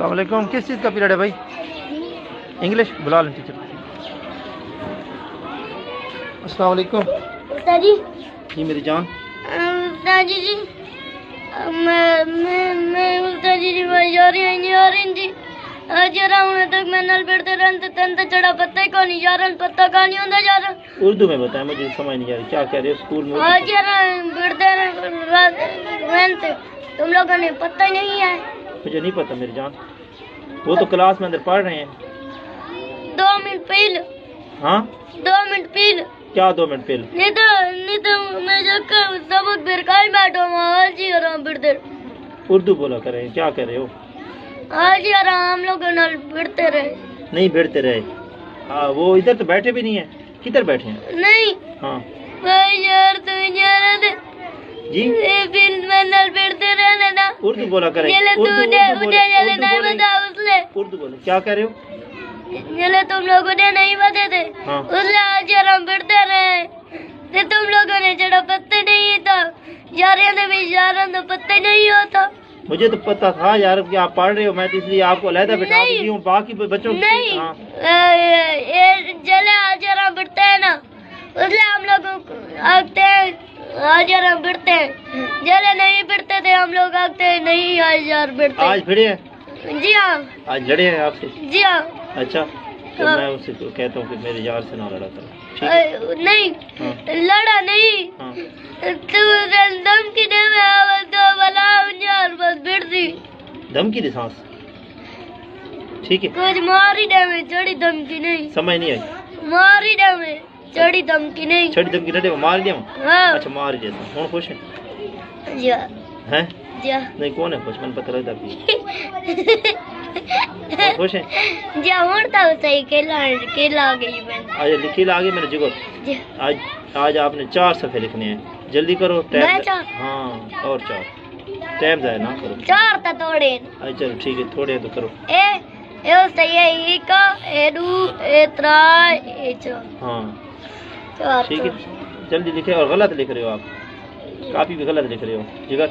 السلام علیکم. کس چیز کا پیریڈ ہے بھائی؟ انگلش بلا لیں ٹیچر. السلام علیکم. استاد جی. جی میری جان. استاد جی میں استاد جی نہیں آ رہی تھی. آج رہا تک میں نل پڑھتے رہتے تن تو چڑھا پتہ ہی کون نہیں جا رہا, پتہ کہاں نہیں ہوتا جا رہا. اردو میں بتائیں, مجھے سمجھ نہیں آ رہی کیا کہہ رہے ہو. اسکول میں آج پڑھتے رہتے تم لوگوں نے پتہ ہی نہیں ہے. مجھے نہیں پتہ میری جان. وہ تو کلاس میں اندر پڑھ رہے ہیں. 2 منٹ پہلے. ہاں 2 منٹ پہلے. کیا 2 منٹ پہلے؟ نہیں تو میں جا کر سبق پھر کل بیٹھا ہوں. آج ہی آرام پڑھتے. اردو بولا کریں, کیا کہہ رہے ہو؟ آج ہی آرام ہم لوگ نل پڑھتے رہے. نہیں بیٹھتے رہے. وہ ادھر تو بیٹھے بھی نہیں ہیں. کدھر بیٹھے ہیں؟ نہیں. ہاں بھائی یار تو جا رہے تھے جی. پھر میں نل پڑھتے رہنے نا. اردو بولا کریں. اردو بولے. کیا کہہ رہے ہو؟ تم لوگوں نے نہیں بتے تھے اس لیے آج آرام پڑھتے رہے. تم لوگوں نے چڑھا پتہ نہیں تھا. جا رہے تھے بھی جا رہے تو پتہ نہیں ہوتا. مجھے تو پتہ تھا یار کہ آپ پڑھ رہے ہو, میں تو اس لیے آپ کو علیحدہ بٹھا دی ہوں. باقی بچوں نہیں جلے آج آرام پڑھتے ہیں نا, اس لیے ہم لوگ آگتے ہیں. آج آرام پڑھتے ہیں. جلے نہیں پڑھتے تھے ہم لوگ آگتے ہیں نہیں. آج آرام پڑھتے. آج پھڑے ہیں؟ جی ہاں. آج لڑے ہیں آپ سے؟ جی ہاں. اچھا تو میں اس سے کہتا ہوں کہ میرے یار سے نہ لڑا کرو. نہیں لڑا نہیں. دھمکی دے میں آواز دو بلا انجار بس بڑھ دی. دھمکی دی سانس. ٹھیک ہے کچھ ماری دے میں چڑی دھمکی نہیں. سمجھ نہیں آئی. ماری دے میں چڑی دھمکی نہیں. چھڑی دھمکی نہ دے مار دیا. ہاں. اچھا مار جیسا. ہوں خوش ہیں؟ جی ہیں جی نہیں کون ہے خوش؟ میں نے پتہ لگتا بھی خوش ہیں. جی ہوں تو صحیح کھیلا گئی میں. آج لکھی لا گئی میرے جگو. جی آج آپ نے 4 صفحے لکھنے ہیں. جلدی کرو. ہاں اور 4. ٹائم ضائع نہ کرو. 4 تا توڑے. اچھا چلو ٹھیک ہے, تھوڑے تو کرو. اے صحیح ہے. ای کا اے دو اے ترا اے چار. ہاں 4 ٹھیک ہے جلدی لکھے. اور غلط لکھ رہے ہو آپ, کاپی بھی غلط لکھ رہے ہو جگر.